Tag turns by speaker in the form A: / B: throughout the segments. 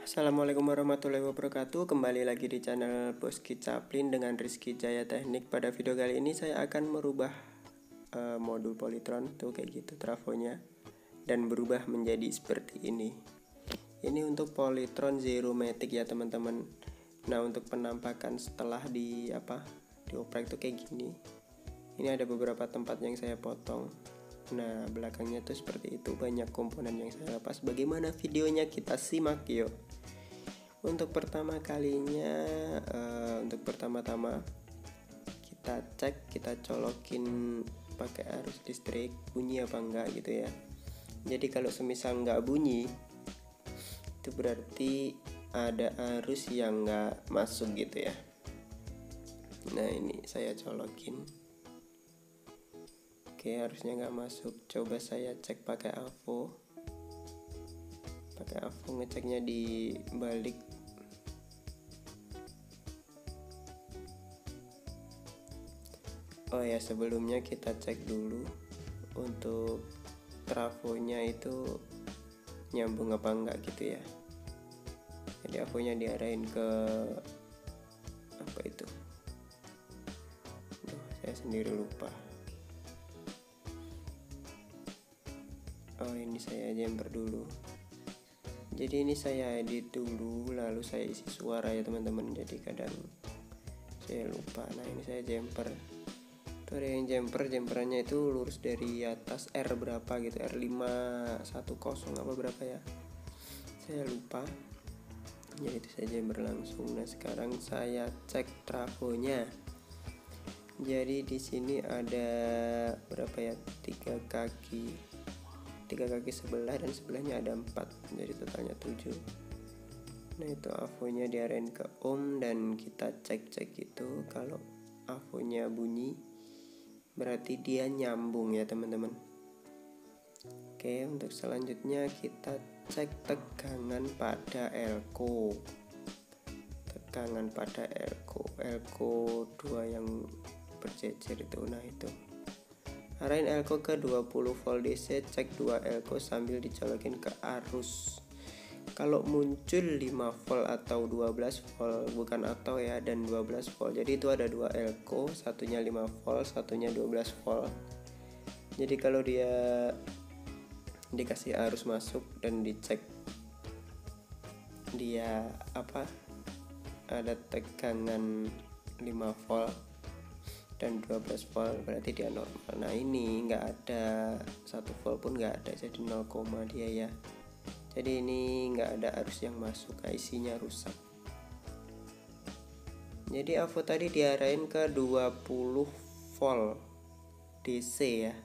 A: Assalamualaikum warahmatullahi wabarakatuh. Kembali lagi di channel Boski Caplin dengan Rizky Jaya Teknik. Pada video kali ini saya akan merubah modul Polytron tuh kayak gitu trafonya dan berubah menjadi seperti ini. Ini untuk Polytron Zero Matic ya teman-teman. Nah, untuk penampakan setelah dioprek tuh kayak gini. Ini ada beberapa tempat yang saya potong. Nah, belakangnya tuh seperti itu, banyak komponen yang saya lepas. Bagaimana videonya, kita simak yuk. Untuk pertama-tama kita cek, kita colokin pakai arus listrik, bunyi apa enggak gitu ya. Jadi kalau semisal enggak bunyi, itu berarti ada arus yang enggak masuk gitu ya. Nah, ini saya colokin. Oke, harusnya nggak masuk. Coba saya cek pakai AVO. Ngeceknya di balik. Oh ya, sebelumnya kita cek dulu untuk trafonya itu nyambung apa enggak gitu ya. Jadi AVO-nya diarahin ke apa itu? Saya sendiri lupa. Oh, ini saya jumper dulu. Jadi ini saya edit dulu, lalu saya isi suara ya teman-teman. Jadi kadang saya lupa. Nah, ini saya jumper. Tuh ada yang jumperannya itu lurus dari atas R berapa gitu, R510 apa berapa ya. Saya lupa. Jadi itu saya jumper langsung. Nah, sekarang saya cek trafonya. Jadi di sini ada berapa ya? 3 kaki sebelah dan sebelahnya ada 4, jadi totalnya 7. Nah, itu AVO-nya diarahin ke ohm dan kita cek itu. Kalau AVO-nya bunyi berarti dia nyambung ya teman-teman. Oke, untuk selanjutnya kita cek tegangan pada elko. Elko 2 yang berjejer itu. Nah, itu arahin elko ke 20 volt DC, cek 2 elko sambil dicolokin ke arus. Kalau muncul 5 volt atau 12 volt, bukan atau ya, dan 12 volt. Jadi itu ada 2 elko, satunya 5 volt, satunya 12 volt. Jadi kalau dia dikasih arus masuk dan dicek dia ada tegangan 5 volt dan 12 volt, berarti dia normal. Nah, ini nggak ada 1 volt pun nggak ada, jadi 0, dia ya. Jadi ini nggak ada arus yang masuk, IC-nya rusak. Jadi AVO tadi diarahin ke 20 volt DC ya.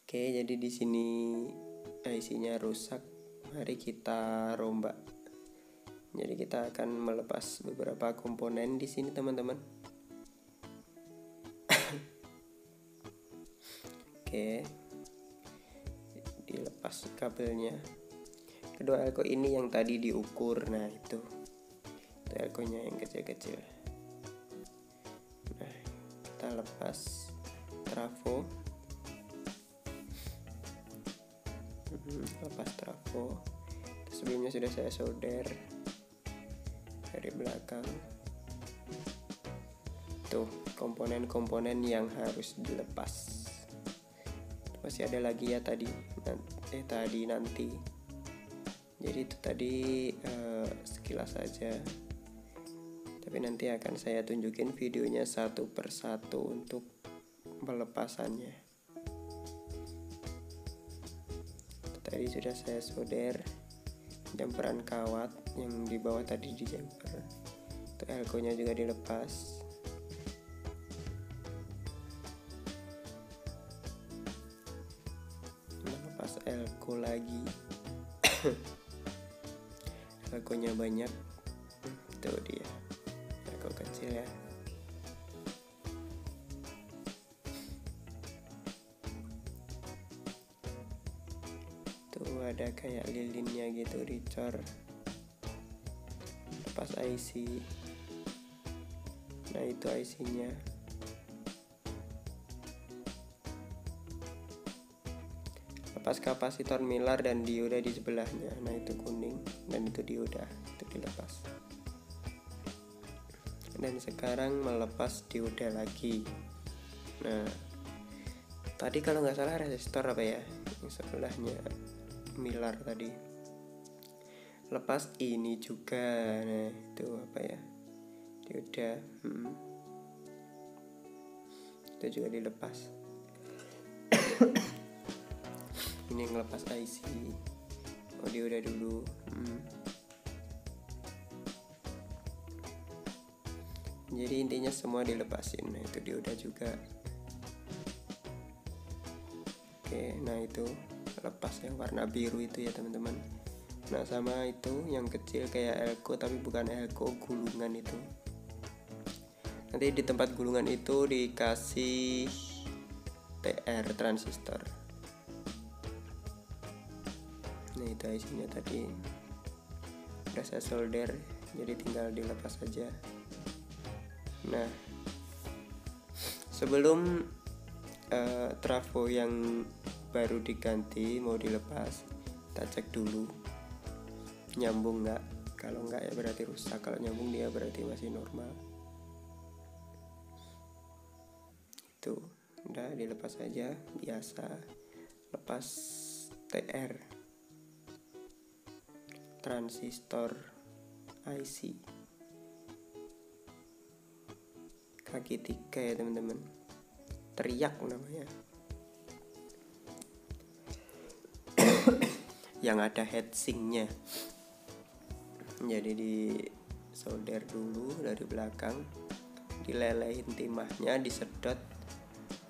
A: Oke, jadi di sini IC-nya rusak. Mari kita rombak. Jadi kita akan melepas beberapa komponen di sini teman-teman. Oke, dilepas kabelnya. Kedua elko ini yang tadi diukur. Nah, itu elkonya yang kecil-kecil. Nah, kita lepas trafo. Lepas trafo. Sebelumnya sudah saya solder dari belakang. Tuh komponen-komponen yang harus dilepas. Masih ada lagi ya nanti. Jadi itu tadi sekilas saja. Tapi nanti akan saya tunjukin videonya satu persatu untuk pelepasannya. Tadi sudah saya solder jumperan kawat yang di bawah tadi di jumper. Itu elko-nya juga dilepas. Elko lagi. Elkonya banyak. Itu dia elko kecil ya. Tuh ada kayak lilinnya gitu, dicor. Lepas IC. Nah, itu IC-nya. melepas kapasitor Mylar dan dioda di sebelahnya. Nah itu kuning dan itu dioda, itu dilepas. Dan sekarang melepas dioda lagi. Nah tadi kalau nggak salah resistor apa ya, yang sebelahnya Mylar tadi. Lepas ini juga. Nah itu apa ya, dioda. Itu juga dilepas. Ini yang lepas IC. Oh dioda dulu. Jadi intinya semua dilepasin. Nah itu dioda juga. Oke, nah itu lepas yang warna biru itu ya teman-teman. Nah sama itu yang kecil kayak elko tapi bukan elko, gulungan itu. Nanti di tempat gulungan itu dikasih TR transistor. Nah itu IC-nya tadi udah saya solder, jadi tinggal dilepas saja. Nah sebelum trafo yang baru diganti mau dilepas, kita cek dulu nyambung nggak. Kalau nggak ya berarti rusak, kalau nyambung dia berarti masih normal. Itu udah dilepas aja biasa. Lepas TR transistor IC kaki 3 ya teman-teman, teriak namanya. Yang ada heatsinknya. Jadi di solder dulu dari belakang, dilelehin timahnya, disedot.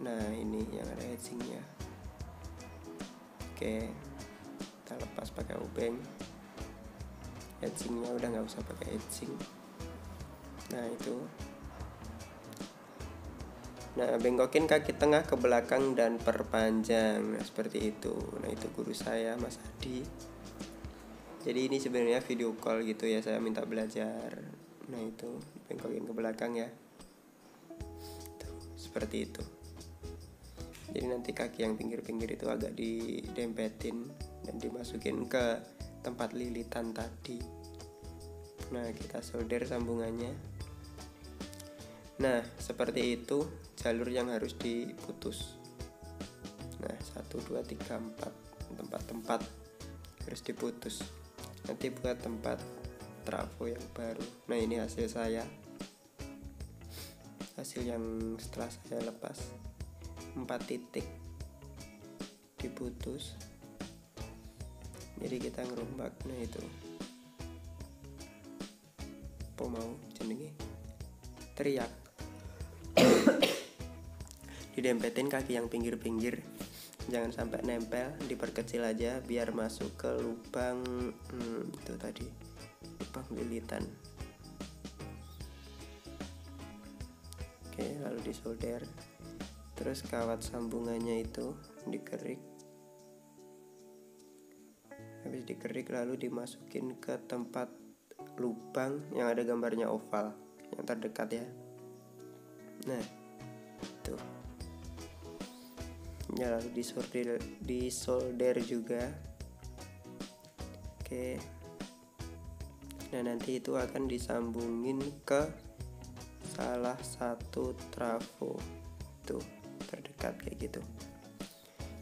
A: Nah ini yang ada heatsinknya. Oke, kita lepas pakai obeng. Heatsinknya udah nggak usah pakai heatsink. Nah itu. Nah bengkokin kaki tengah ke belakang dan perpanjang. Nah seperti itu. Nah itu guru saya Mas Adi. Jadi ini sebenarnya video call gitu ya, saya minta belajar. Nah itu bengkokin ke belakang ya. Tuh, seperti itu. Jadi nanti kaki yang pinggir-pinggir itu agak didempetin dan dimasukin ke tempat lilitan tadi. Nah kita solder sambungannya. Nah seperti itu jalur yang harus diputus. Nah 1, 2, 3, 4 tempat-tempat harus diputus. Nanti buat tempat trafo yang baru. Nah ini hasil saya, hasil yang setelah saya lepas. 4 titik diputus. Jadi kita ngerombak. Nah itu apa mau jenenge, teriak. Didempetin kaki yang pinggir-pinggir, jangan sampai nempel, diperkecil aja biar masuk ke lubang itu tadi, lubang lilitan. Oke, lalu disolder. Terus kawat sambungannya itu dikerik. Habis dikerik lalu dimasukin ke tempat lubang yang ada gambarnya oval yang terdekat ya. Nah tuh ya, lalu disolder juga. Oke, nah nanti itu akan disambungin ke salah satu trafo tuh terdekat kayak gitu.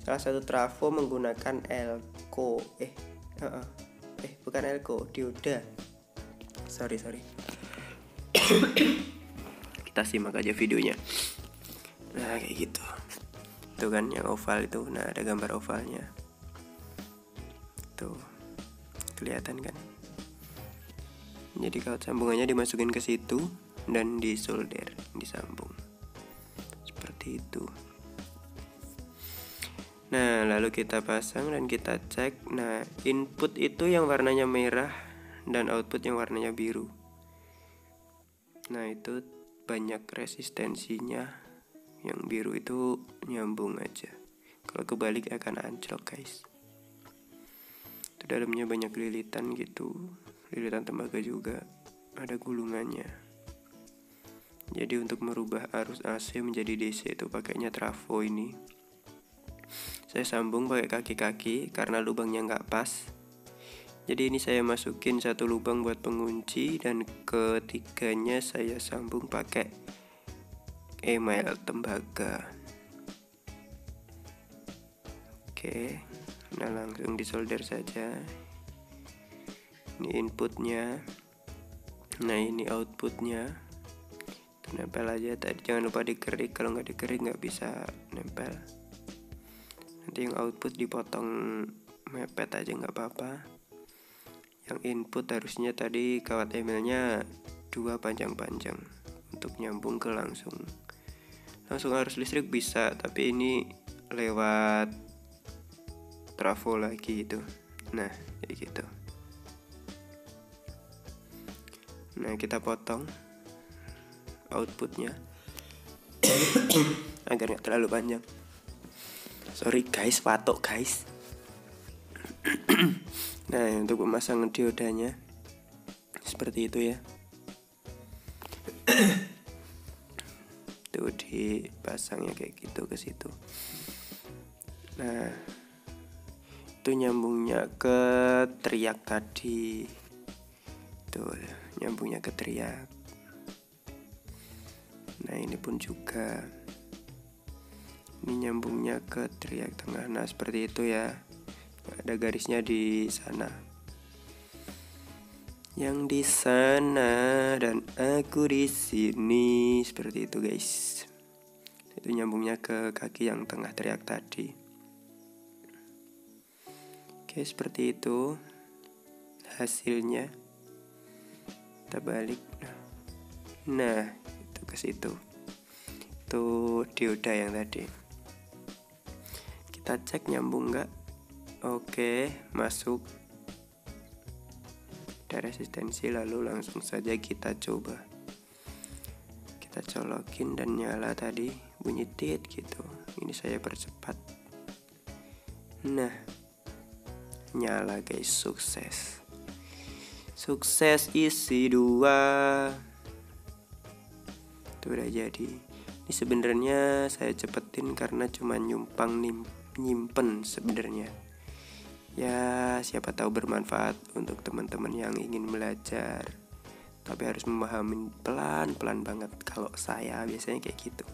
A: Salah satu trafo menggunakan elko, bukan elko, dioda. Sorry. Kita simak aja videonya. Nah kayak gitu. Itu kan yang oval itu. Nah ada gambar ovalnya. Tuh kelihatan kan. Jadi kawat sambungannya dimasukin ke situ dan disolder, disambung. Seperti itu. Nah lalu kita pasang dan kita cek. Nah input itu yang warnanya merah dan output yang warnanya biru. Nah itu banyak resistensinya. Yang biru itu nyambung aja. Kalau kebalik akan anjlok guys. Itu dalamnya banyak lilitan gitu, lilitan tembaga juga, ada gulungannya. Jadi untuk merubah arus AC menjadi DC itu pakainya trafo ini. saya sambung pakai kaki-kaki karena lubangnya nggak pas. Jadi ini saya masukin satu lubang buat pengunci, dan ketiganya saya sambung pakai email tembaga. Oke, nah langsung disolder saja. Ini inputnya, nah ini outputnya. Nempel aja tadi, jangan lupa dikerik, kalau nggak dikerik nggak bisa nempel. Nanti yang output dipotong mepet aja nggak apa-apa. Yang input harusnya tadi kawat emailnya 2 panjang-panjang untuk nyambung ke langsung arus listrik bisa, tapi ini lewat trafo lagi itu. Nah kayak gitu. Nah kita potong outputnya agar nggak terlalu panjang. Sorry guys, patok guys. Nah untuk pemasangan diodanya seperti itu ya. Tuh dipasangnya kayak gitu ke situ. Nah itu nyambungnya ke teriak tadi. Tuh nyambungnya ke teriak. Nah ini pun juga, ini nyambungnya ke teriak tengah. Nah seperti itu ya, ada garisnya di sana, yang di sana dan aku di sini, seperti itu guys. Itu nyambungnya ke kaki yang tengah teriak tadi. Oke seperti itu hasilnya. Kita balik. Nah itu ke situ. Itu dioda yang tadi. Kita cek nyambung nggak? Oke, masuk. Ada resistensi, lalu langsung saja kita coba. Kita colokin dan nyala tadi, bunyi tit gitu. Ini saya percepat. Nah, nyala guys, sukses. Sukses isi 2. Itu udah jadi. Ini sebenarnya saya cepetin karena cuma nyimpen sebenarnya. Ya siapa tahu bermanfaat untuk teman-teman yang ingin belajar, tapi harus memahami pelan-pelan banget. Kalau saya biasanya kayak gitu,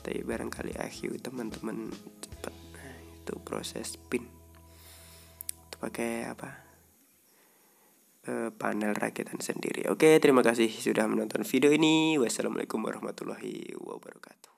A: tapi barangkali akhir teman-teman cepet. Nah, itu proses pin. Itu pakai apa? Panel rakitan sendiri. Oke, terima kasih sudah menonton video ini. Wassalamualaikum warahmatullahi wabarakatuh.